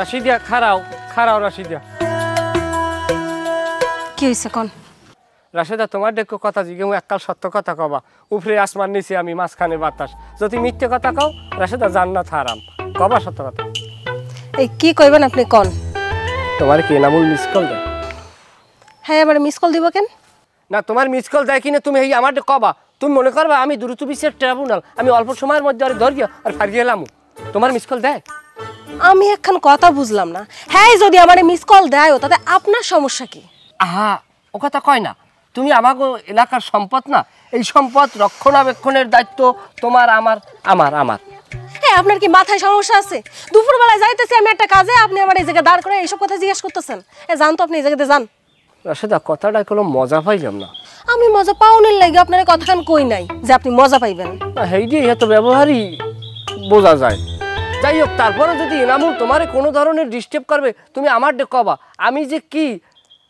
রাশিদিয়া খারাও খারাও রাশিদিয়া কি হইছে কোন রাশেদা তোমার দেখো কথা জিগে এককাল সত্য কথা কবা উপরে আসমান নিচে আমি মাঝখানে বাতাস যদি মিথ্যে কথা কও রাশেদা জান্নাত হারাম কবা সত্য কথা এই কি কইবেন আপনি কোন তোমার কি নামুল মিস কল দেয় হ্যাঁ এবারে মিস কল দিব কেন না তোমার মিস কল দেয় কিনা তুমি এই আমার কবা তুমি মনে করবা আমি দ্রুত বিশ্বের ট্রাইব্যুনাল আমি অল্প সময়ের মধ্যে আর ধরিয়া আর ফারিয়ে এলাম তোমার মিস কল দেয় আমি এখন কথা বুঝলাম না হ্যাঁ যদি আমারে মিস কল দেয় তাতে আপনার সমস্যা কি আহা ও কথা কয় না তুমি আমাগো এলাকার সম্পদ না এই সম্পদ রক্ষণাবেক্ষণের দায়িত্ব তোমার আমার আমার আমার হ্যাঁ আপনার কি মাথায় সমস্যা আছে দুপুরবেলায় যাইতেছি আমি একটা কাজে আপনি আমার এই জায়গায় দাঁড় করে এইসব কথা জিজ্ঞেস করতেছেন জান তো আপনি এই জায়গাতে যান রাশেদা কথাটা কোনো মজা পাইলাম না আমি মজা পাওনের লাগে আপনার কথাখান কই নাই যে আপনি মজা পাইবেন হেই যে এত ব্যবহারই বোঝা যায় যাই হোক তারপরে যদি এনামুল তোমারে কোনো ধরনের ডিস্টার্ব করবে তুমি আমার কবা আমি যে কি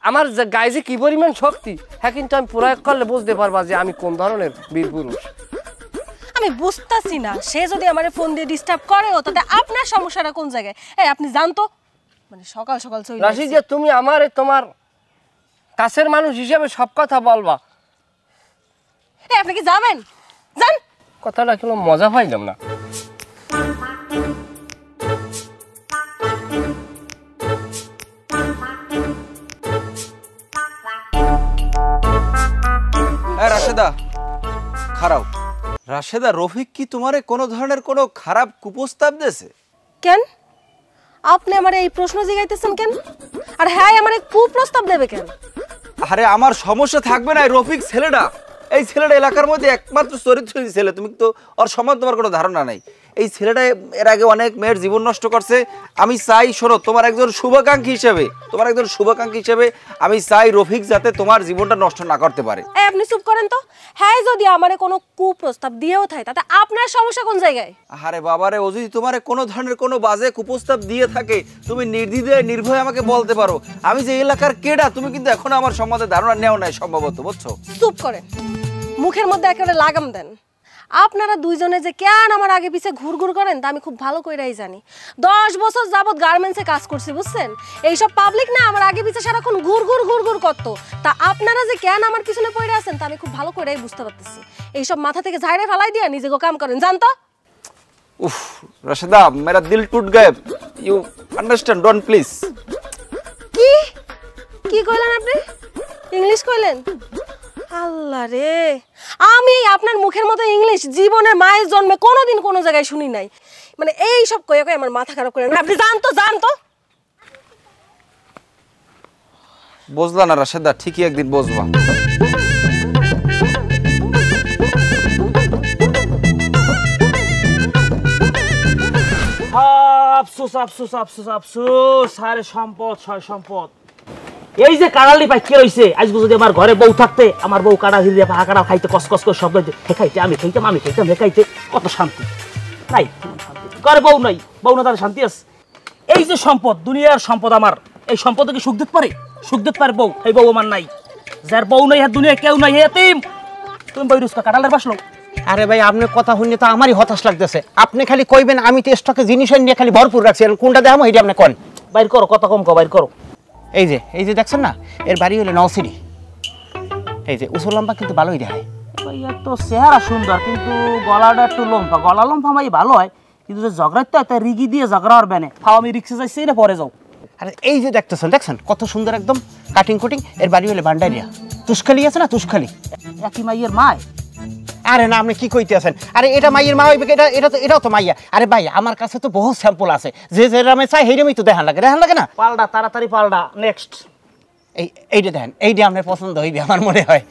আমার গায়ে যে কি পরিমাণ শক্তি হ্যাঁ কিন্তু আমি প্রয়োগ করলে বুঝতে পারবা যে আমি কোন ধরনের বীর পুরুষ আমি বুঝতাছি না সে যদি আমারে ফোন দিয়ে ডিস্টার্ব করে তাতে আপনার সমস্যাটা কোন জায়গায় এই আপনি জান তো মানে সকাল সকাল চলে রাশি যে তুমি আমারে তোমার কাছের মানুষ হিসেবে সব কথা বলবা এই আপনি কি যাবেন যান কথাটা কোনো মজা পাইলাম না রাশেদা খারাপ রাশেদা রফিক কি তোমারে কোনো ধরনের কোনো খারাপ কুপ্রস্তাব দিয়েছে কেন আপনি আমারে এই প্রশ্ন জিগাইতেছেন কেন আর হ্যাঁ আমারে কুপ্রস্তাব দেবে কেন আরে আমার সমস্যা থাকবে না রফিক ছেলেটা এই ছেলেটা এলাকার মধ্যে একমাত্র চরিত্রহীন ছেলে তুমি তো ওর সম্বন্ধে তোমার কোনো ধারণা নাই এই ছেলেটা এর আগে অনেক মেয়ের জীবন নষ্ট করছে আমি চাই শোনো তোমার একজন শুভাকাঙ্ক্ষী হিসেবে আমি চাই রফিক যাতে তোমার জীবনটা নষ্ট না করতে পারে এই আপনি চুপ করেন তো হ্যাঁ যদি আমারে কোনো কুপ্রস্তাব দিয়েও থাকে তাতে আপনার সমস্যা কোন জায়গায় আরে বাবারে ও যদি তোমারে কোনো ধরনের কোনো বাজে কুপ্রস্তাব দিয়ে থাকে তুমি নির্দ্বিধায় নির্ভয়ে আমাকে বলতে পারো আমি যে এলাকার কেডা তুমি কিন্তু এখনো আমার সম্বন্ধে ধারণা নেও নাই সম্ভবত বুঝছো চুপ করেন মুখের মধ্যে একেবারে লাগাম দেন আপনারা দুইজনে যে কেন আমার আগে পিছে ঘুরঘুর করেন তা আমি খুব ভালো কইরাই জানি 10 বছর যাবত গার্মেন্টসে কাজ করছি বুঝছেন এইসব পাবলিক না আমার আগে পিছে সারাক্ষণ ঘুরঘুর করতো তা আপনারা যে কেন আমার পিছনে পড়ে আছেন তা আমি খুব ভালো কইরাই বুঝতে পারতেছি এইসব মাথা থেকে ঝাড়ে ফেলাই দিয়া নিজে কাম করেন জান তো উফ রাশেদা মেরা দিল টুট গয়া ইউ আন্ডারস্ট্যান্ড ডোন্ট প্লিজ কি কইলেন আপনি ইংলিশ কইলেন আল্লাহ রে আমি আপনার মুখের মতো ইংলিশ জীবনের মায়ের জন্মে কোনোদিন কোনো জায়গায় শুনি নাই মানে এই সব কয়ে কয়ে আমার মাথা খারাপ করে আপনি জান তো বুঝলা না রাশেদা ঠিকই একদিন বুঝবা আফসোস আফসোস আফসোস আফসোস আরে সম্পদ ছয় সম্পদ এই যে কাড়ালি পাইকে রইছে আজ যদি আমার ঘরে বউ থাকতে আমার বউ কাড়া হিলিয়া পাহা কাড়া খাইতে কসকস করে শব্দ খাইতে আমি খাইতাম খাইতে কত শান্তি নাই ঘরে বউ নাই বউ না তার শান্তি আছে এই যে সম্পদ দুনিয়ার সম্পদ আমার এই সম্পদ কি সুখ দিতে পারে বউ এই বউ আমার নাই যার বউ নাই আর দুনিয়ায় কেউ নাই এতিম তুমি বই রুস্কা কাড়ালের বাসলো আরে ভাই আপনার কথা শুনে তো আমারই হতাশ লাগতেছে আপনি খালি কইবেন আমি তো স্টকে জিনিস নিয়ে খালি ভরপুর রাখছি কোনটা দেখাবো এটা আপনি কোন বাইর করো কথা কম কো বাইর করো এই যে দেখছেন না এর বাড়ি হলো নওসিরি এই যে উঁচু লম্বা কিন্তু ভালোই দেখায় ভাইয়া তো চেহারা সুন্দর কিন্তু গলাটা একটু লম্বা গলা লম্বা ভাই ভালো হয় কিন্তু যে ঝগড়াতে একটা রিগি দিয়ে ঝগড়া আর বেনে ফাও আমি রিক্সে যাইছি না পরে যাও আরে এই যে দেখছেন কত সুন্দর একদম কাটিং এর বাড়ি হলো ভান্ডারিয়া তুষখালি আছে না তুষখালি একই মাইয়ের মায় আরে না আপনি কি কইতে আছেন আরে এটা মাইয়ের মা হইবে এটাও তো মাইয়া আরে ভাই আমার কাছে তো বহুত স্যাম্পল আছে যে রামে চাই হেইরামই তো দেখান লাগে না পাল্টা তাড়াতাড়ি পাল্টা নেক্সট এইটা দেখেন এইটা আপনার পছন্দ হইবে আমার মনে হয়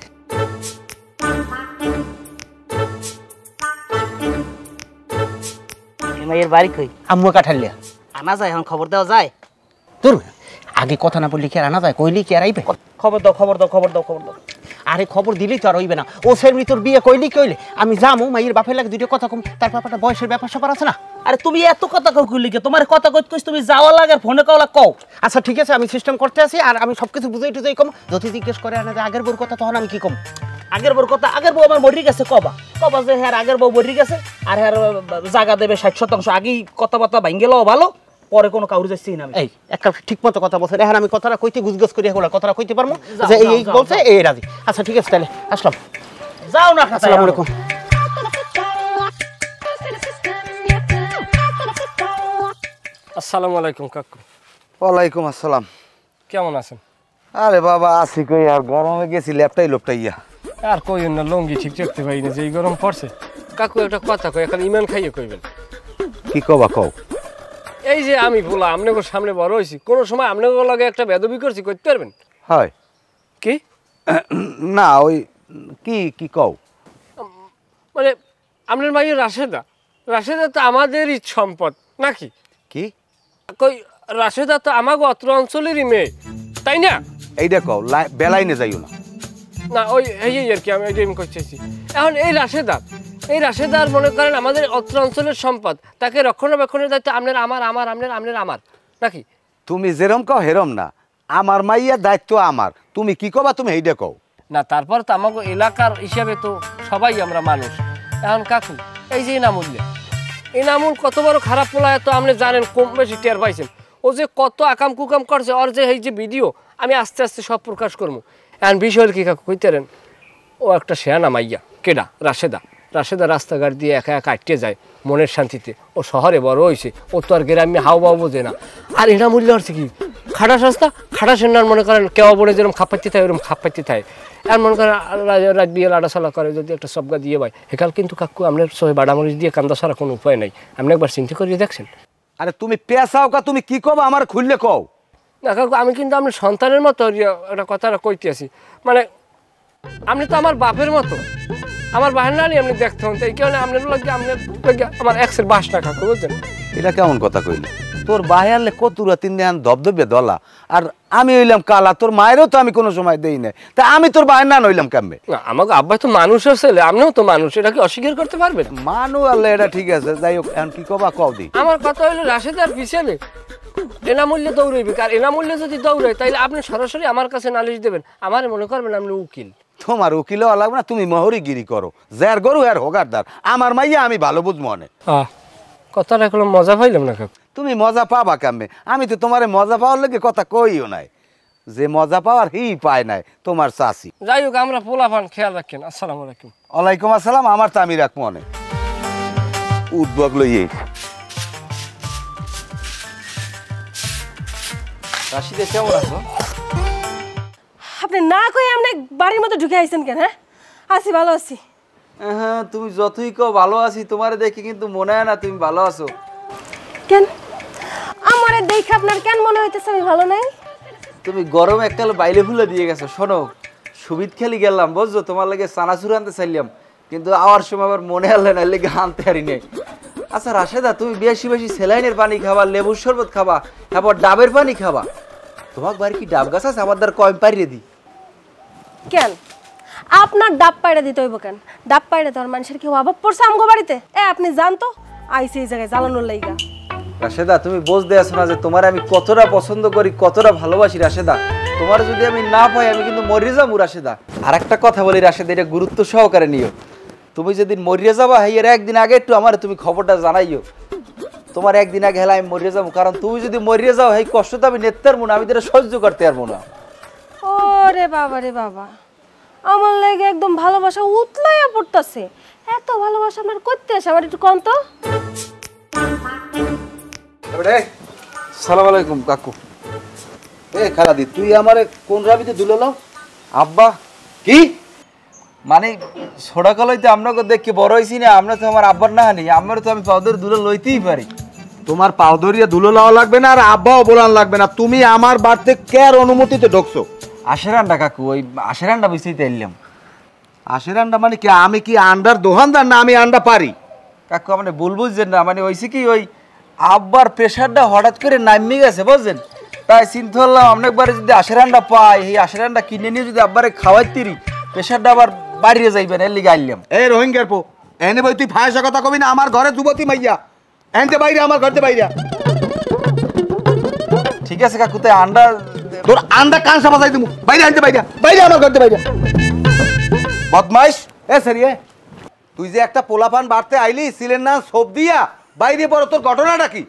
মাইয়ের বাড়ি কই আম্মু কাঠালিয়া আনা যায় এখন খবর দেওয়া যায় তোর আগে কথা না বললি কি আর আনা যায় কইলি কি আর আইবে খবর দাও আরে খবর দিলেই তো আর হইবে না ও সেরমি তোর বিয়ে কইলে আমি যামু মাইয়ের বাপের লাগে দুটো কথা কম তার ব্যাপারটা বয়সের ব্যাপার স্যাপার আছে না আরে তুমি এত কথা কইলি কি তোমার কথা কইছ তুমি যাওয়া লাগে আর ফোনে কওলা কও আচ্ছা ঠিক আছে আমি সিস্টেম করতে আছি আর আমি সবকিছু বুঝাই টুজাই কম যদি জিজ্ঞেস করে আনা আগের বোর কথা তখন আমি কি কম আগের বউ আমার মরি গেছে কবা যে হ্যাঁ আগের বউ মরি গেছে আর হ্যাঁ জায়গা দেবে 60% আগেই কথাবার্তা ভাঙ্গে লও ভালো পরে কোনো কাউরে যাচ্ছি না আমি। এই একটা ঠিক মতো কথা বলছে এখন আমি কথাটা কইতে গুজগজ করি এখন কথাটা কইতে পারবো যাও, যে এই যাও, এই যাও, বলছে যাও। এই রাজি আচ্ছা ঠিক আছে তাহলে আসলাম যাও না আসসালামু আলাইকুম আসসালামু আলাইকুম কাকু, ওয়ালাইকুম আসসালাম। কেমন আছেন? আরে বাবা আছি কই আর গরমে গেছি ল্যাপটাই লোপটাইয়া। আর কইন না, লঙ্গি ঠিক রাখতে পারি না, যে এই গরম পড়ছে। কাকু একটা কথা কই, এখন ইমান খাইয়ে কইবেন। কি কবা কও? এই যে আমি বলা আপনাদের সামনে বড় হয়েছি, কোনো সময় আপনাদের লগে একটা বেদবি করছি, করতে পারবেন? হয় কি না ওই কি কি কও? মানে আপনার মাইয়ের রাশেদা, রাশেদা তো আমাদেরই সম্পদ নাকি? কি কই রাশেদা তো আমাকে অত্র অঞ্চলেরই মেয়ে, তাই না? এইটা কও, বেলাইনে যাইও না। না ওই এই আর কি, আমি এটাই করতেছি। এখন এই রাশেদার মনে করেন আমাদের অত্র অঞ্চলের সম্পদ, তাকে রক্ষণাবেক্ষণের দায়িত্ব আপনার, আমার নাকি? তুমি যেরম কও হেরম না, আমার মাইয়ার দায়িত্ব আমার। তুমি কি কবা তুমি এইটা কও। না তারপর তো আমাকে এলাকার হিসাবে তো সবাই আমরা মানুষ। এখন কাকু এই যে এনামুল কত বড় খারাপ পোলায় তো আপনি জানেন, কম বেশি টের পাইছেন। ও যে কত আকাম কুকাম করছে, ওর যে এই যে ভিডিও আমি আস্তে আস্তে সব প্রকাশ করবো। এখন বিষয় কি কাকু কইতেন, ও একটা শেয়ানা মাইয়া। কেডা? রাশেদা রাস্তাঘাট দিয়ে একা একা আটকে যায় মনের শান্তিতে। ও শহরে বড় হয়েছে, ও তো আর গ্রামে হাও বাও বোঝে না। আর এনামূল্য হচ্ছে কি খাটাস রাস্তা, খাটাসের নার মনে করেন কেউ বলে যেরকম খাপাইতে থাকে ওরকম খাপাইতে থাকে। আর মনে করেন রাত বিয়ে লাড়াছালা করে যদি একটা সবগা দিয়ে পায়, হেকাল কিন্তু কাকু আপনার সবাই বাড়ামরিচ দিয়ে কান্দা ছাড়া কোনো উপায় নাই। আপনি একবার চিন্তা করিয়ে দেখছেন? আরে তুমি পেশাও কা, তুমি কি কবা আমার খুললে কও। না কাকু আমি কিন্তু আপনার সন্তানের মতো একটা কথাটা কইতে আছি। মানে আপনি তো আমার বাপের মতো, আমার বাহের নানি আপনি দেখতে হন, তাই কেউ আপনার লাগে আমার এক্সের বাস না কাকু, বুঝছেন? এটা কেমন কথা কইলি? তোর ভাই আনলে কতুরা তিন দিন ধবধবে দলা, আর আমি হইলাম কালা। তোর মায়েরও তো আমি কোনো সময় দেই নাই, তা আমি তোর ভাইয়ের না নইলাম কেমবে? না আমাকে আব্বা তো মানুষের ছেলে, আপনিও তো মানুষ, এটা কি অস্বীকার করতে পারবেন? মানু আল্লাহ, এটা ঠিক আছে। যাই হোক এখন কি কবা কও দি। আমার কথা হইলো রাশেদার পিছনে এনামূল্যে দৌড়াইবে, আর এনামূল্যে যদি দৌড়াই তাইলে আপনি সরাসরি আমার কাছে নালিশ দেবেন, আমার মনে করবেন আপনি উকিল। তোমার উকিল হওয়া লাগবে না, তুমি মহরিগিরি করো। যার গরু আর হোগারদার, আমার মাইয়া আমি ভালো বুঝ মনে। কথাটা এখন মজা পাইলাম না কাকু। তুমি মজা পাবা কামে? আমি তো তোমার মজা পাওয়ার লেগে কথা কইও নাই। যে মজা পাওয়ার হি পায় নাই তোমার চাচি। যাই হোক আমরা পোলাপান খেয়াল রাখেন। আসসালামু আলাইকুম। ওয়ালাইকুম আসসালাম। আমার তো আমি রাখবো অনেক উদ্যোগ লইয়ে। রাশিদে কেমন আছো? আপনি না কই আপনি বাড়ির মধ্যে ঢুকে আইছেন কেন? হ্যাঁ আছি, ভালো আছি। হ্যাঁ তুমি যতই কও ভালো আছি, তোমারে দেখি কিন্তু মনে হয় না তুমি ভালো আছো। কেন আমারে দেখে আপনার কেন মনে হইতেছে আমি ভালো নাই? তুমি গরম এককাল বাইলে ফুলে দিয়ে গেছো। শোনো, সুবিধ খেলি গেলাম বুঝছো, তোমার লাগে চানাচুর আনতে চাইলাম, কিন্তু আওয়ার সময় আবার মনে হলে না, লেগে আনতে পারি নাই। আচ্ছা রাশেদা, তুমি বেশি বেশি স্যালাইনের পানি খাবা, লেবুর শরবত খাবা, তারপর ডাবের পানি খাবা। তোমার বাড়ি কি ডাব গাছ আছে? আমার দ্বার কম পাইরে দি। কেন আপনার ডাব পাইড়া দিতে হইব কেন? ডাব পাইড়া তোর মানুষের কেউ অভাব পড়ছে আমগো বাড়িতে? আপনি জানতো আইসি এই জায়গায় জ্বালানোর লাইগা। রাশেদা তুমি বুঝতে আসো না যে তোমার আমি কতটা পছন্দ করি, কতটা ভালোবাসি। রাশেদা তোমার যদি আমি না পাই আমি কিন্তু মরিয়ে যাবো। রাশেদা আর একটা কথা বলি রাশেদা, এটা গুরুত্ব সহকারে নিও। তুমি যেদিন মরিয়ে যাবা এর একদিন আগে একটু আমার তুমি খবরটা জানাইও। তোমার একদিন আগে হেলা আমি মরিয়ে যাবো, কারণ তুমি যদি মরিয়ে যাও এই কষ্ট তো আমি নিতে পারবো না, আমি তো সহ্য করতে পারবো না। ওরে বাবা রে বাবা, আমার লাগে একদম ভালোবাসা উতলাইয়া পড়তাছে। এত ভালোবাসা আপনার করতে আসে আমার একটু কম তো। সালাম আলাইকুম কাকু। এ খালাদি, তুই আমারে কোন রাবিতে দুলালাম? আব্বা কি মানে ছোড়া কালাইতে আপনাকে দেখি বড় হয়েছি না? আমরা তো আমার আব্বার না হানি, আমার তো আমি পাউদরি দুলো লইতেই পারি। তোমার পাউদরিয়া দুলো লাওয়া লাগবে না, আর আব্বাও বলান লাগবে না। তুমি আমার বাড়িতে কেয়ার অনুমতিতে ঢুকছো? আশের আন্ডা কাকু, ওই আশের আন্ডা বুঝতেই তাইলাম। আশের আন্ডা মানে কি? আমি কি আন্ডার দোকানদার না আমি আন্ডা পারি? কাকু আপনি ভুল বুঝছেন না, মানে হয়েছে কি ওই আব্বার প্রেশারটা হঠাৎ করে নামে গেছে বুঝছেন, তাই চিন্তা করলাম অনেকবারে যদি আশের আন্ডা পাই, এই আশের আন্ডা কিনে নিয়ে যদি আব্বারে খাওয়াইতিরি, প্রেশারটা আবার বাড়িয়ে যাইবেন, এর লিগে আইলাম। এই রোহিঙ্গার পো এনে বই, তুই ফায়সা কথা কবি না। আমার ঘরে যুবতী মাইয়া এনতে বাইরে, আমার ঘরতে বাইরে। ঠিক আছে কাকু, তাই আন্ডা তোর আন্ডা কাঁসা বাজাই তুমি বাইরে আনতে বাইরে, বাইরে আমার ঘরতে বাইরে। বদমাইশ এ সরি, তুই যে একটা পোলাপান বাড়তে আইলি ছিলেন না সব দিয়া বাইরে পড়ো, তোর ঘটনাটা কি?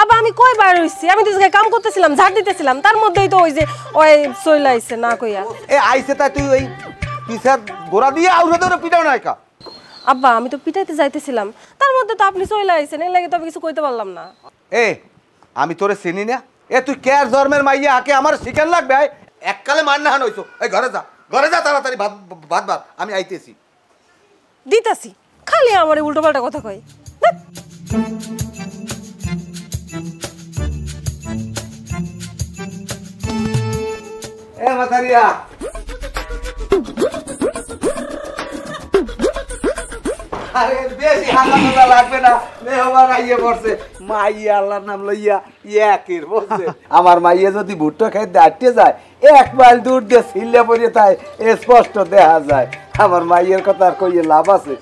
আবার আমি কই বাইর হইছি, আমি তো কাম করতেছিলাম, ঝাড় দিতেছিলাম, তার মধ্যেই তো ওই যে ওই চইলা আইছে না কইয়া। এ আইছে তাই তুই ওই পিছার গোড়া দিয়ে আউরে ধরে পিটাও না একা। আব্বা আমি তো পিটাইতে যাইতেছিলাম, তার মধ্যে তো আপনি চইলা আইছেন, এই লাগে তো আমি কিছু কইতে পারলাম না। এ আমি তোরে চিনি না, এ তুই কেয়ার জন্মের মাইয়া আকে আমার শিকার লাগবে। এককালে মান না হান হইছো। এই ঘরে যা তাড়াতাড়ি ভাত ভাত ভাত আমি আইতেছি। দিতাছি, খালি আমার উল্টো পাল্টা কথা কয়। এ মাথারিয়া আরে বেশি হাঁটা লাগবে না, মেহমান আইয়ে পড়ছে। মাইয়া আল্লাহর নাম লইয়া একের বলছে আমার মাইয়া যদি ভুট্টা খাইতে আটকে যায় 1 মাইল দূর দিয়ে ছিল্লে পড়ে তাই স্পষ্ট দেখা যায়। আমার মাইয়ের কথা আর কইয়ে লাভ আছে?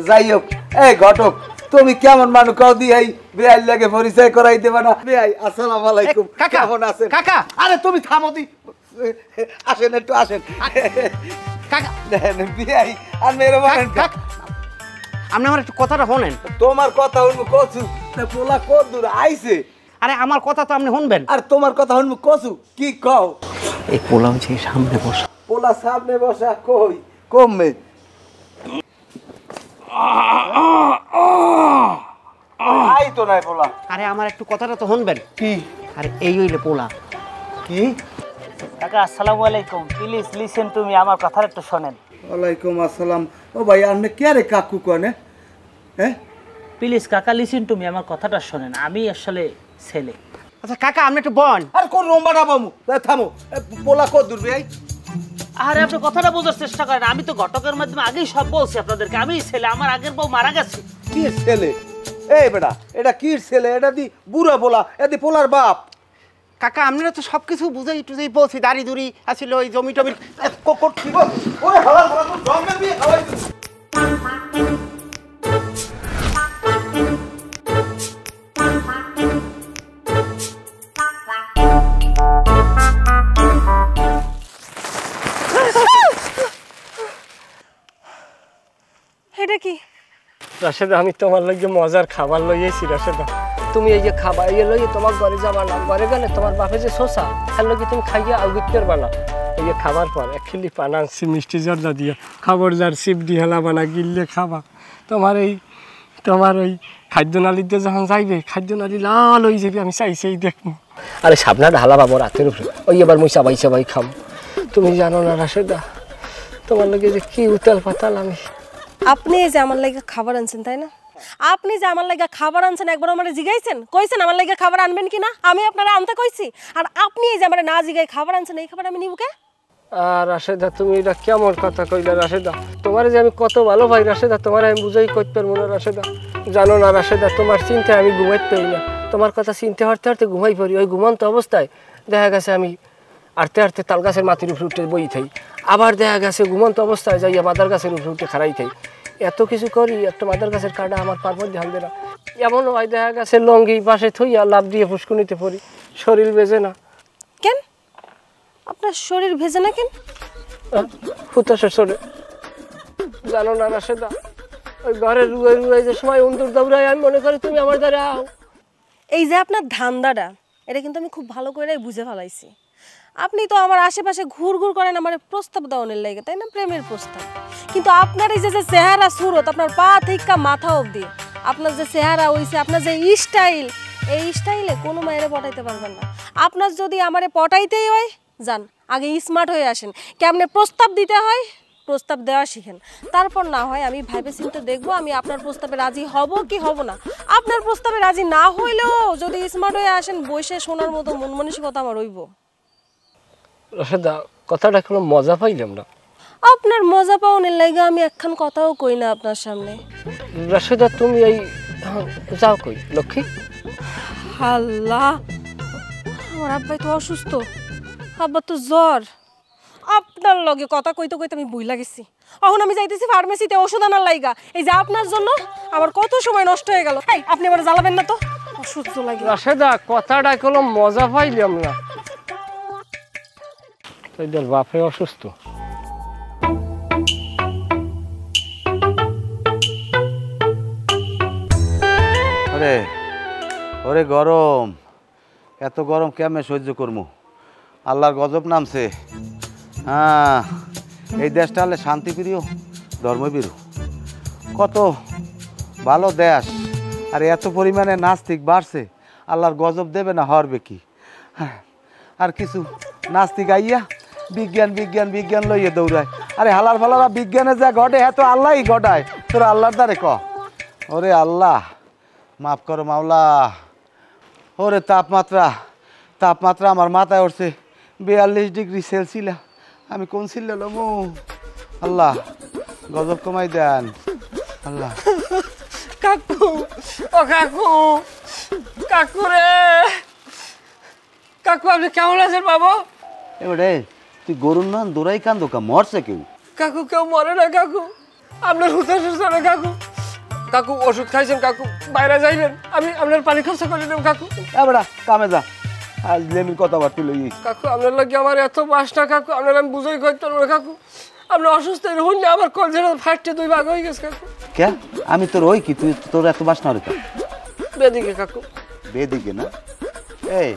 যাই হোক, এই ঘটক তুমি কেমন মানুষ কাউ দিয়ে বেআই লাগে পরিচয় করাই দেবে না? বেআই আসসালামু আলাইকুম, কেমন আছেন? কাকা আরে তুমি থামো দি, আসেন একটু আসেন। কাকা বেআই আর মেরে বলেন আপনি আমার একটু কথাটা শোনেন। তোমার কথা শুনবো কচু, পোলা কত দূর আইছে? আরে আমার কথা তো আপনি শুনবেন। আর তোমার কথা শুনবো কচু, কি কও? এই পোলা হচ্ছে সামনে বসা। পোলা সামনে বসা কই কমে? আই তো নাই পোলা। আরে আমার একটু কথাটা তো শুনবেন। কি? আরে এই হইলে পোলা। কি? কাকা আসসালামু আলাইকুম, প্লিজ লিসেন টু মি, আমার কথাটা একটু শোনেন। ওয়ালাইকুম আসসালাম। ও ভাই আপনি কে রে কাকু কনে? হ্যাঁ প্লিজ কাকা লিসেন টু মি, আমার কথাটা শোনেন, আমি আসলে ছেলে। আচ্ছা কাকা আপনি একটু বন। আর কোন রোম্বাটা বামু? থামো, পোলা কত দূর ভাই? আরে আপনি কথাটা বোঝার চেষ্টা করেন, আমি তো ঘটকের মাধ্যমে আগেই সব বলছি আপনাদেরকে, আমি ছেলে, আমার আগের বউ মারা গেছে। কি ছেলে? এই বেটা এটা কি ছেলে? এটা দি বুড়া পোলা, এদি পোলার বাপ। কাকা আমরা তো সবকিছু বুঝাই টুঝাই বলছি, দাড়ি দুড়ি আসলে ওই জমি টমি। ওরে হালাল হালাল জঙ্গল দিয়ে খাওয়াই দিস। এটা কি? রাশেদা আমি তোমার লাগে মজার খাবার লইয়েছি। রাশেদা তুমি এই যে খাবার ইয়ে লইয়ে তোমার ঘরে যাবা না, ঘরে গেলে তোমার বাপে যে শোষা তার লগে তুমি খাইয়া আউগিত করবা না। এই যে খাবার পর এক খিলি পান আনছি মিষ্টি জর্দা দিয়া, খাবার যার সিপ দিয়ে হেলাবা না, গিললে খাবা। তোমার ওই খাদ্য নালিতে যখন যাইবে খাদ্য নালি লাল হয়ে যাবে, আমি চাইছি দেখবো। আরে সাবনা ঢালা পাবো রাতের উপরে, ওই এবার মুই চাবাই খাম। তুমি জানো না রাশেদা তোমার লগে যে কি উতাল পাতাল আমি। আপনি যে আমার লাগে খাবার আনছেন তাই না? আপনি যে আমার লাগে খাবার আনছেন একবার আমারে জিগাইছেন, কইছেন আমার লাগে খাবার আনবেন কিনা? আমি আপনারা আনতে কইছি, আর আপনি এই যে আমারে না জিগাই খাবার আনছেন, এই খাবার আমি নিব কে? আর রাশেদা তুমি এটা কেমন কথা কইলা রাশেদা? তোমার যে আমি কত ভালো ভাই রাশেদা, তোমার আমি বুঝাই করতে পারবো না রাশেদা। জানো না রাশেদা তোমার চিন্তায় আমি ঘুমাইতে পারি না, তোমার কথা চিনতে হারতে হারতে ঘুমাই পড়ি। ওই ঘুমন্ত অবস্থায় দেখা গেছে আমি হারতে হারতে তাল গাছের মাটির উপরে উঠে বই থাই, আবার দেখা গেছে ঘুমন্ত অবস্থায় যাইয়া মাদার গাছের উপরে উঠে খাড়াই থাই। এত কিছু করি, একটা মাদার গাছের কাটা আমার পার মধ্যে হাল দেনা। এমন হয় দেখা গেছে লঙ্গি পাশে থইয়া লাভ দিয়ে ফুসকুনিতে পড়ি, শরীর বেজে না। কেন আপনার শরীর ভেজে না কেন? হুতাশে সরে জানো না রাশেদা, ওই ঘরে রুয়ে রুয়ে যে সময় উন্দুর দৌড়ায় আমি মনে করি তুমি আমার দ্বারা আও। এই যে আপনার ধান্দাটা, এটা কিন্তু আমি খুব ভালো করে বুঝে ফেলাইছি। আপনি তো আমার আশেপাশে ঘুরঘুর করেন আমার প্রস্তাব দেওয়ানোর লাগে, তাই না? প্রেমের প্রস্তাব। কিন্তু আপনার এই যে চেহারা সুরত, আপনার পা থেকে মাথা অবধি আপনার যে চেহারা হইছে, আপনার যে স্টাইল, এই স্টাইলে কোনো মায়েরে পটাইতে পারবেন না। আপনার যদি আমারে পটাইতেই হয়, যান আগে স্মার্ট হয়ে আসেন, কেমনে প্রস্তাব দিতে হয় প্রস্তাব দেওয়া শিখেন, তারপর না হয় আমি ভাইবে চিন্তে দেখবো আমি আপনার প্রস্তাবে রাজি হব কি হব না। আপনার প্রস্তাবে রাজি না হইলেও যদি স্মার্ট হয়ে আসেন, বসে শোনার মতো মন মানসিকতা আমার হইব। রাশেদা কথাটা কোনো মজা পাইলাম না। আপনার মজা পাওয়ার লাগে আমি একখান কথাও কই না আপনার সামনে। রাশেদা তুমি এই যাও কই লক্ষ্মী? আল্লাহ, আমার আব্বাই তো অসুস্থ, আব্বা তো জ্বর। আপনার লগে কথা কইতে কইতে আমি বইলা গেছি। এখন আমি যাইতেছি ফার্মেসিতে ওষুধ আনার লাইগা। এই যে আপনার জন্য আমার কত সময় নষ্ট হয়ে গেল। এই আপনি আমার জ্বালাবেন না তো, অসুস্থ লাগে। রাশেদা কথাটা কোনো মজা পাইলাম না। তোদের বাপে অসুস্থ? আরে ও ওরে গরম, এত গরম কেমনে সহ্য করবো? আল্লাহর গজব নামছে। হ্যাঁ, এই দেশটা হলে শান্তিপ্রিয়, ধর্মভীরু, কত ভালো দেশ। আর এত পরিমাণে নাস্তিক বাড়ছে, আল্লাহর গজব দেবে না হরবে কি? আর কিছু নাস্তিক আইয়া বিজ্ঞান বিজ্ঞান বিজ্ঞান লইয়ে দৌড়ায়। আরে হালার ফালারা বিজ্ঞানে যা ঘটে হ্যাঁ তো আল্লাহই ঘটায়। তোর আল্লাহর দ্বারে ক, ওরে আল্লাহ মাফ করো মাওলা। ওরে তাপমাত্রা আমার মাথায় উঠছে 42 ডিগ্রি সেলসিয়াস। আমি কোন সিল্লা লমু? আল্লাহ গজব কমাই দেন আল্লাহ। কাকু, ও কাকু, কাকু রে, কাকু আপনি কেমন আছেন বাবু? এবারে তুই গরুর নান দৌড়াই কান দোকা, মরছে কেউ? কাকু কেউ মরে না কাকু, আপনার হুতাশ না কাকু। কাকু ওষুধ খাইছেন কাকু, বাইরে যাইবেন, আমি আপনার পানি খরচা করে দেব কাকু। এবারে কামে যা, আজ লেমির কথাবার্তা লই। কাকু আপনার লাগে আমার এত বাসটা কাকু, আপনার আমি বুঝাই করতে পারবো না কাকু। আপনি অসুস্থ হন না, আমার কলজেরা ফাটতে 2 ভাগ হয়ে গেছে কাকু। কে আমি তোর ওই কি তুই তোর এত বাস না রে? বেদিকে কাকু। বেদিকে না? এই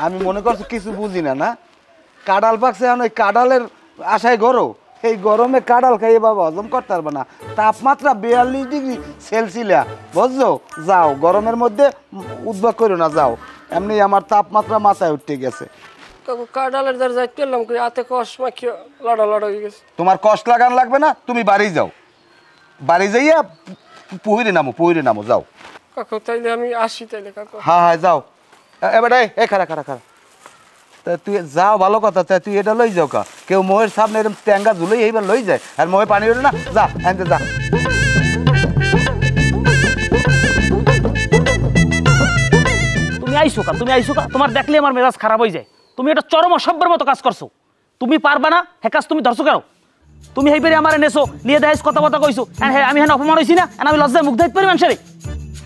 আমি মনে করছি কিছু বুঝি না। না কাঁঠাল পাকছে, এখন ওই কাঁঠালের আশায় গরো, এই গরমে কাঁঠাল খাইয়ে বাবা হজম করতে পারবে না। তাপমাত্রা 42 ডিগ্রি সেলসিয়াস, বুঝছো? যাও গরমের মধ্যে উদ্ভব করো না, যাও। এমনি আমার তাপমাত্রা মাথায় উঠতে গেছে। কাকু কাঁঠালের দ্বার যাইতে এলাম কই, হাতে কষ্ট মাখিয়ে লড়া হয়ে গেছে। তোমার কষ্ট লাগান লাগবে না, তুমি বাড়ি যাও, বাড়ি যাইয়া পুহিরে নামো যাও। কাকু তাইলে আমি আসি তাইলে কাকু। হ্যাঁ যাও। এবারে এ খারা তা তুই যাও, ভালো কথা। তা তুই এটা লই যাও কা, কেউ মোহের সামনে এরকম ট্যাঙ্গা ঝুলেই এইবার লই যায়, আর মোহে পানি ওঠে না। যা আনতে যা। তুমি আইসো কা, তোমার দেখলে আমার মেজাজ খারাপ হয়ে যায়। তুমি এটা চরম অসভ্যের মতো কাজ করছো। তুমি পারবা না, হে কাজ তুমি ধরছো কেন? তুমি হেইবারে আমার নেছো নিয়ে দেখাইছ, কথা কইছো, আমি হেন অপমান হইছি না? আমি লজ্জায় মুখ দেখতে পারি মানুষের?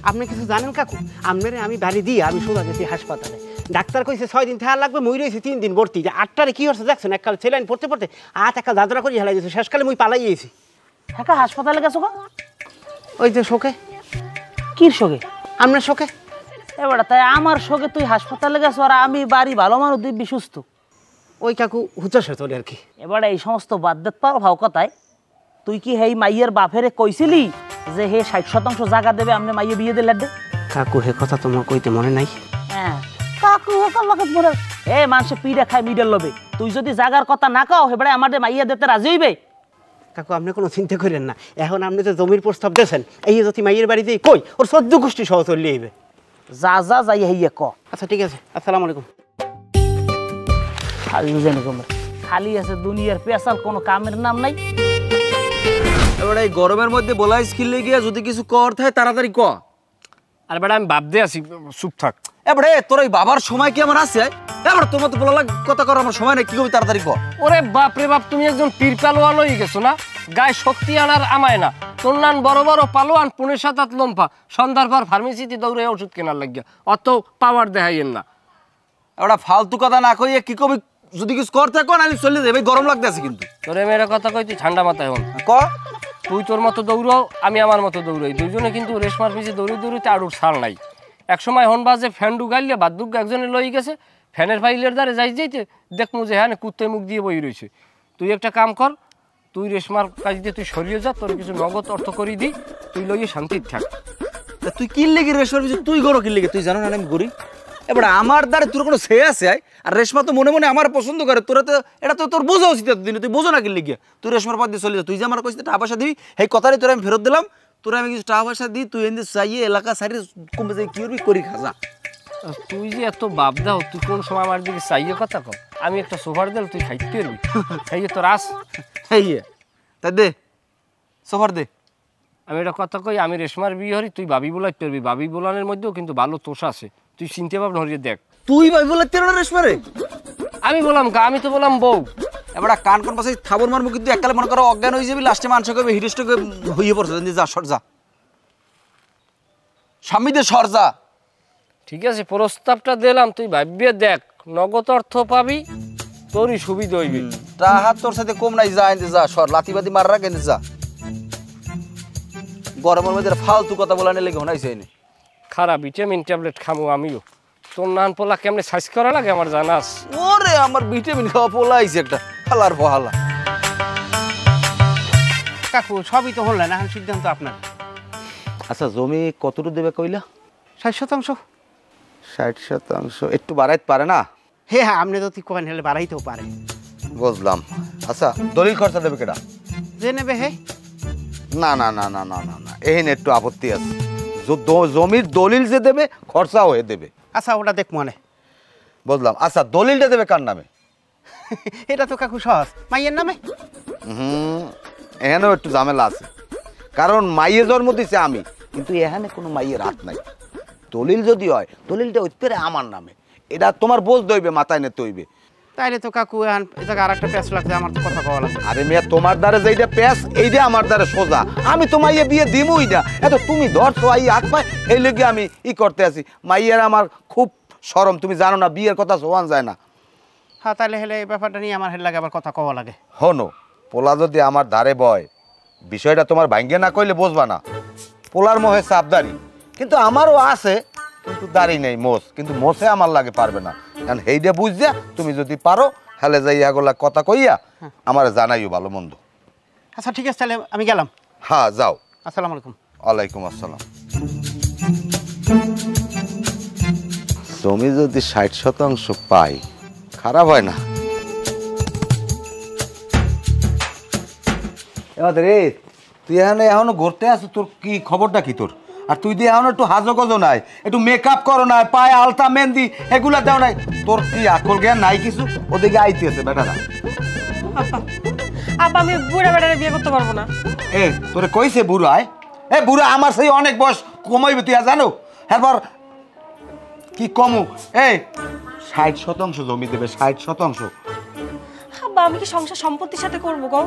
আপনি কিছু জানেন কাকু? আপনারে আমি বাড়ি দিয়ে আমি সোজা গেছি হাসপাতালে। ডাক্তার কইছে 6 দিন থাকা লাগবে, মই রয়েছি 3 দিন ভর্তি। যে 8টারে কি হচ্ছে দেখছেন, এককাল সেলাইন পড়তে একটা দাদরা করে হেলাই দিয়েছে। শেষকালে মুই পালাই গেছি। হ্যাঁ, হাসপাতালে গেছো কা? ওই যে শোকে। কি শোকে? আপনার শোকে? এবার তাই আমার শোকে তুই হাসপাতালে গেছো আর আমি বাড়ি ভালো মানুষ দিব্যি সুস্থ? ওই কাকু হুচাশে তোলে আর কি। এবার এই সমস্ত বাদ দিতে পারো ভাও কথায়। তুই কি হেই মাইয়ের বাপেরে কইছিলি যে হে 60% জায়গা দেবে, আমনে মাইয়ে বিয়ে দিলে দে? কাকু হে কথা তোমার কইতে মনে নাই? হ্যাঁ কাকু কাল্লাকাত মনে এ মানুষে পিড়ে খায় মিডেল লবে। তুই যদি জাগার কথা না কও হেবারে আমাদের মাইয়া দিতে রাজি হইবে? কাকু আপনি কোনো চিন্তা করেন না, এখন আপনি যে জমির প্রস্তাব দিয়েছেন, এই যদি মাইয়ের বাড়ি দিয়ে কই ওর 14 গোষ্ঠী সহ চলে আইবে। যা যাই হইয়া ক। আচ্ছা ঠিক আছে, আসসালামু আলাইকুম। খালি আছে দুনিয়ার পেশাল, কোনো কামের নাম নাই। এবারে এই গরমের মধ্যে বলা স্কিল গিয়া যদি কিছু কর থাকে তাড়াতাড়ি ক। আর বেটা আমি ভাবতে আছি, চুপ থাক। এবারে তোর এই বাবার সময় কি আমার আছে? এবার তোমার তো বলা কথা কর, আমার সময় নেই, কি করবি তাড়াতাড়ি ক। ওরে বাপ রে বাপ, তুমি একজন পীর পালোয়ান হয়ে গেছো না? গায়ে শক্তি আনার আমায় না। তোর নান বড় বড় পালোয়ান, 5-7 লম্ফা, সন্ধ্যার পর ফার্মেসিতে দৌড়ে ওষুধ কেনার লাগিয়া। অত পাওয়ার দেখাইয়েন না। এবার ফালতু কথা না কইয়ে কি কবি, যদি কিছু কর থাকো না আমি চলে যাবে, গরম লাগতেছে কিন্তু। তোরে মেয়ের কথা কই, তুই ঠান্ডা মাথায় হন। ক। তুই তোর মতো দৌড়াও, আমি আমার মতো দৌড়াই, দুইজনে কিন্তু রেশমার পিছিয়ে দৌড়িতে আড়ুর ছাড় নাই। একসময় হন বাজে ফ্যান ডুগাইলে বাদ্যুক একজনে লই গেছে, ফ্যানের ফাইলের দ্বারে যাইতে দেখমু যে হ্যাঁ কুত্তে মুখ দিয়ে বই রয়েছে। তুই একটা কাম কর, তুই রেশমার কাজ দিয়ে তুই সরিয়ে যা, তোর কিছু নগদ অর্থ করি দি, তুই লইয়ে শান্তির থাক। তুই কি লেগে রেশমার পিছিয়ে তুই গরো কি লেগে? তুই জানো না আমি গরি? এবার আমার দ্বারে তোর কোনো সে আছে? আর রেশমা তো মনে মনে আমার পছন্দ করে, তোরা তো এটা তো তোর বোঝা উচিত এতদিন, তুই বোঝো না কি লেগে? তুই রেশমার পথ দিয়ে চলে যা। তুই যে আমার কইছিস টাকা পয়সা দিবি, এই কথাটাই তোরা আমি ফেরত দিলাম। তোরা আমি কিছু টাকা পয়সা দিই, তুই এনে চাইয়ে এলাকা সারি কমে যাই কি করবি করি খাজা। তুই যে এত বাপ দাও, তুই কোন সময় আমার দিকে চাইয়ে কথা কর? আমি একটা সোফার দিল, তুই খাইতে পারবি? এই তোর আস, এই তাই দে সোফার দে। আমি একটা কথা কই, আমি রেশমার বিয়ে হরি, তুই বাবি বলাই পারবি। বাবি বলানের মধ্যেও কিন্তু ভালো তোষ আছে, তুই চিনতে ভাবনা হরিয়ে দেখ। তুই ভাই বলে তেরো রেশমারে? আমি বললাম কা, আমি তো বললাম বউ। এবার কান কোন পাশে থাবর মারবো, কিন্তু এককালে মনে করো অজ্ঞান হয়ে যাবি, লাস্টে মানুষ কবে হিরিষ্ট হইয়ে পড়ছে। যা সর যা, স্বামীদের সর যা। ঠিক আছে, প্রস্তাবটা দিলাম, তুই ভাবিয়ে দেখ, নগদ অর্থ পাবি, তোরই সুবিধা হইবি। হাত তোর সাথে কম নাই, যা এনে যা, সর লাতিবাতি মার রাখ, এনে যা। গরমের মধ্যে ফালতু কথা বলানে লেগে হনাইছে এনে। খারাপ ভিটামিন ট্যাবলেট খামু আমিও। তোর নান পোলা কেমনে সাইজ করা লাগে আমার জানাস। ওরে আমার ভিটামিন খাওয়া পোলা আইছে একটা হালার বহালা। কাকু সবই তো হল না, এখন সিদ্ধান্ত আপনার। আচ্ছা জমি কতটুকু দেবে কইলা? 60%। 60%? একটু বাড়াইতে পারে না? হ্যাঁ আপনি যদি কোন হলে বাড়াইতেও পারে। বুঝলাম। আচ্ছা দলিল খরচা দেবে কেডা? যে নেবে হে। না না না না না না না, এখানে একটু আপত্তি আছে। জমির দলিল যে দেবে খরচাও হয়ে দেবে। আচ্ছা ওটা দেখ মনে। বুঝলাম। আচ্ছা দলিলটা দেবে কার নামে? এটা তো কাকু সহজ, মাইয়ের নামে। এখানেও একটু ঝামেলা আছে, কারণ মাইয়ের জন্ম দিছে আমি, কিন্তু এখানে কোনো মাইয়ের হাত নাই। দলিল যদি হয় দলিলটা হইতে পারে আমার নামে, এটা তোমার বোঝ দইবে, মাথায় নিতে হইবে। তাইলে তো কাকু এখন এই জায়গায় আর একটা প্যাঁচ লাগছে, আমার তো কথা কওয়া লাগছে। আরে মেয়ে তোমার দ্বারা যেইটা প্যাস এইটা আমার দ্বারা সোজা, আমি তো মাইয়ে বিয়ে দিমই না। এত তুমি ধরছো আই হাত পায়, এই লেগে আমি করতে আছি। মাইয়ের আমার খুব শরম, তুমি জানো না বিয়ের কথা সোয়ান যায় না। হ্যাঁ তাইলে হেলে এই ব্যাপারটা নিয়ে আমার হেলে লাগে আবার কথা কওয়া লাগে। হনো পোলা যদি আমার ধারে বয়, বিষয়টা তোমার ভাঙ্গে না কইলে বুঝবা না। পোলার মোহে সাবধানী, কিন্তু আমারও আছে, কিন্তু দাড়ি নেই মোষ, কিন্তু মোষে আমার লাগে পারবে না। কারণ হেইটা বুঝিয়া তুমি যদি পারো হেলে যাই এগুলা কথা কইয়া আমার জানাইও ভালো মন্দ। আচ্ছা ঠিক আছে, তাহলে আমি গেলাম। হ্যাঁ যাও। আসসালামু আলাইকুম। ওয়ালাইকুম আসসালাম। জমি যদি 60% পাই খারাপ হয় না। এবার রে তুই এখনো ঘুরতে আছো, তোর কি খবরটা কি তোর? আর তুই দিয়ে এখন একটু হাজো গজো নাই, একটু মেকআপ করো নাই, পায়ে আলতা মেহেন্দি এগুলা দেও নাই, তোর কি আকল জ্ঞান নাই কিছু? ওদিকে আইতেছে বেটারা। আব্বা আমি বুড়া বেটারে বিয়ে করতে পারবো না। এ তোরে কইছে বুড়ায়? এ বুড়া আমার সেই অনেক বয়স কমাইবে তুই জানো? এরপর কি কমু? এই 60% জমি দেবে, 60%। আব্বা আমি কি সংসার সম্পত্তির সাথে করবো গো?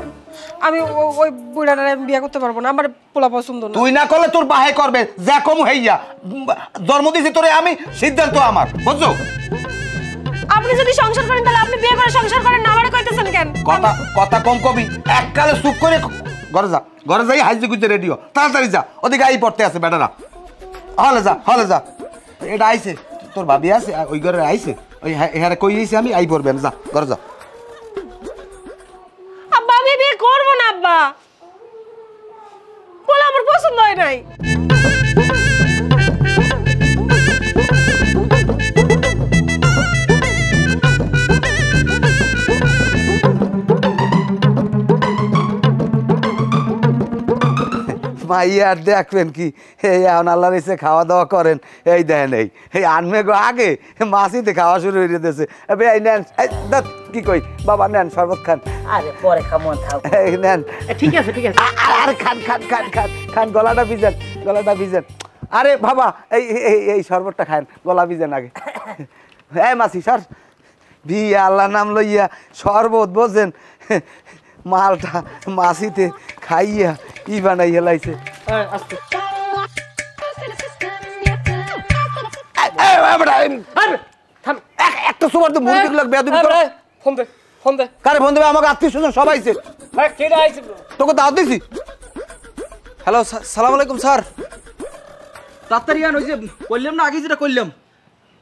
আমি ওই বুড়াটারে বিয়ে করতে পারবো না, আমার পোলা পছন্দ না। তুই না করলে তোর বাহে করবে, যা কমু হইয়া। জন্ম দিয়েছি তোরে আমি, সিদ্ধান্ত আমার, বুঝছো? আপনি যদি সংসার করেন তাহলে আপনি বিয়ে করে সংসার করেন না, আমারে কইতেছেন কেন? কথা কম কবি, এককালে চুপ করে ঘরে যা, ঘরে যাই হাইজি গুজে রেডিও, তাড়াতাড়ি যা, ওদিকে আই পড়তে আছে বেটারা। হলে যা, হলে যা। এটা আইছে তোর ভাবি আছে ওই ঘরে আইছে, ওই হ্যাঁ কই দিয়েছি আমি, আই পড়বে যা, ঘরে যা। আব্বা আমি বিয়ে করবো না আব্বা, পোলা আমার পছন্দ হয় নাই। মাইয়া আর দেখবেন কি, এই এখন আল্লাহর ইচ্ছে খাওয়া দাওয়া করেন, এই দেন এই আনমে গো আগে মাছিতে খাওয়া শুরু হয়ে দিতেছে। এই নেন, কি কই বাবা, নেন শরবত খান। আরে পরে খামো, থাক। এই নেন। ঠিক আছে ঠিক আছে। আরে খান খান খান খান খান, গলাটা ভিজেন, গলাটা ভিজেন। আরে বাবা এই এই শরবতটা খান, গলা ভিজেন আগে। এই মাছি সর, বিয়ে আল্লাহ নাম লইয়া শরবত বোঝেন, মালটা মাছিতে খাইয়া ই বানাই হেলাইছে। একটা সময় তো মুরগি লাগবে। ফোন দে, ফোন দে। কারে ফোন দেবে? আমাকে আত্মীয় স্বজন সবাই আইছে। কেডা আইছে? তোকে দাওয়াত দিছি। হ্যালো, সালাম আলাইকুম স্যার। তাড়াতাড়ি আন, ওই যে করলাম না আগে যেটা করলাম,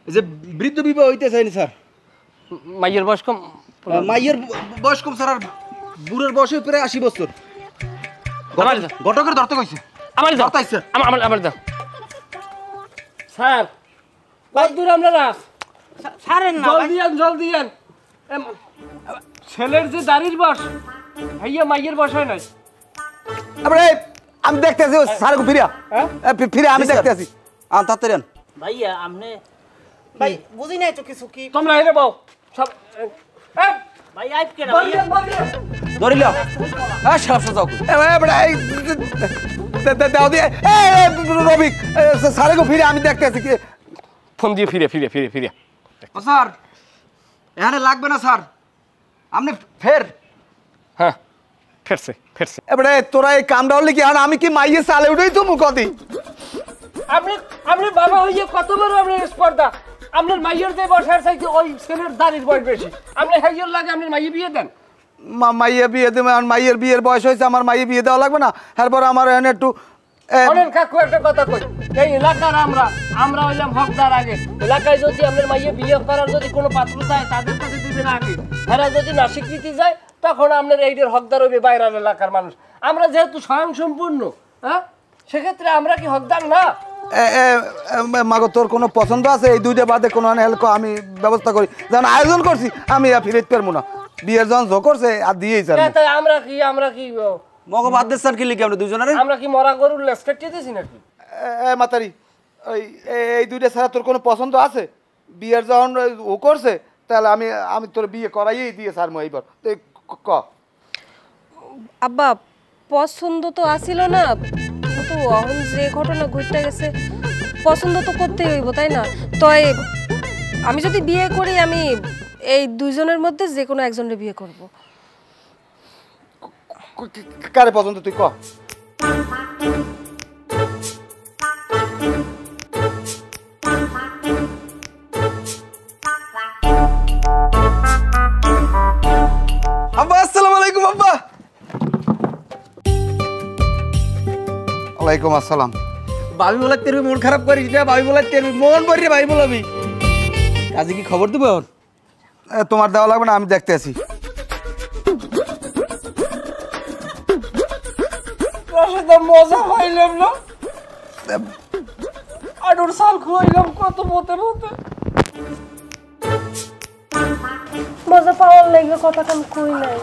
এই যে বৃদ্ধ বিবাহ হইতে চাইনি স্যার। মাইয়ের বয়স কম? মাইয়ের বয়স কম স্যার, আর বুড়ের বয়স প্রায় 80 বছর। ঘটকের ধরতে কইছে। আমার দাও, ধরতে আইছে। আমার দাও। স্যার কত দূর আপনারা? ছাড়েন না ভাই। জলদি আন। ছেলের যে দাড়ির বয়স, ভাইয়া মাইয়ের বয়স হয় নাই। আমি দেখতে আছি স্যার ফিরিয়া, ফিরে আমি দেখতে আছি। আন তাড়াতাড়ি আন। ভাইয়া আমনে ভাই বুঝি নাই তো কিছু। কি তোমরা হেরে বাও সব। ভাই আইপ কেন ভাইয়া? ধরিল। হ্যাঁ সাফ যাও। রবিক স্যার ফিরে আমি দেখতে আছি। ফোন দিয়ে ফিরে। ও স্যার এখানে লাগবে না স্যার, আপনি ফের। হ্যাঁ ফেরছে। এবারে তোরা এই কামটা হলে কি আমি কি মাইয়ে চালে উঠেই তো মুখদি? আপনি বাবা হইয়া কত বড় আপনার স্পর্ধা। আপনার মাইয়ের যে বয়সের চাইতে ওই ছেলের দাড়ির বয়স বেশি। আপনি হাইয়ের লাগে আপনার মাইয়ে বিয়ে দেন। মাইয়ে বিয়ে দেবে, মাইয়ের বিয়ের বয়স হয়েছে, আমার মাইয়ে বিয়ে দেওয়া লাগবে না? তারপর আমার এখানে একটু অনেক কাকু একটা কথা কই, এই এলাকার আমরা হইলাম হকদার আগে। এলাকায় যদি আমাদের মাইয়ে বিয়ে করার যদি কোনো পাত্র যায় তাদের কাছে দিবেন আগে, এরা যদি না স্বীকৃতি যায় তখন আপনার এইটার হকদার হইবে বাইরের এলাকার মানুষ। আমরা যেহেতু স্বয়ংসম্পূর্ণ, হ্যাঁ, সেক্ষেত্রে আমরা কি হকদার না? মাগো তোর কোনো পছন্দ আছে এই দুইটা বাদে কোনো হেল্প আমি ব্যবস্থা করি, যেন আয়োজন করছি আমি ফিরে পারবো না, বিয়ের যখন জো করছে আর দিয়েই স্যার। আমরা কি মগো বাদ দেন কি লিখে আমরা দুজনের? আমরা কি মরা গরুর লেজ কেটে দিয়েছি নাকি? মাতারি ওই এই দুইটা ছাড়া তোর কোনো পছন্দ আছে? বিয়ের যখন ও করছে তাহলে আমি তোর বিয়ে করাইয়েই দিয়ে স্যার এইবার ক। আব্বা পছন্দ তো আসিল না, কিন্তু এখন যে ঘটনা ঘটতে গেছে পছন্দ তো করতেই হইব, তাই না? তাই আমি যদি বিয়ে করি আমি এই দুইজনের মধ্যে যে কোনো একজনের বিয়ে করব। কারে পছন্দ তুই ক। আব্বা আসসালামু আলাইকুম। আব্বা ওয়ালাইকুম আসসালাম। ভাবি বলে তের মন খারাপ করিস না, ভাবি বলে তের মন ভরি ভাই বলবি। কাজে কি খবর দেবো? তোমার দেওয়া লাগবে না, আমি দেখতে আছি। মজা পাইলাম না, আডর সাল খুয়াইলাম কত মতে মতে। মজা পাওয়ার লাগবে কথা কম কই নাই।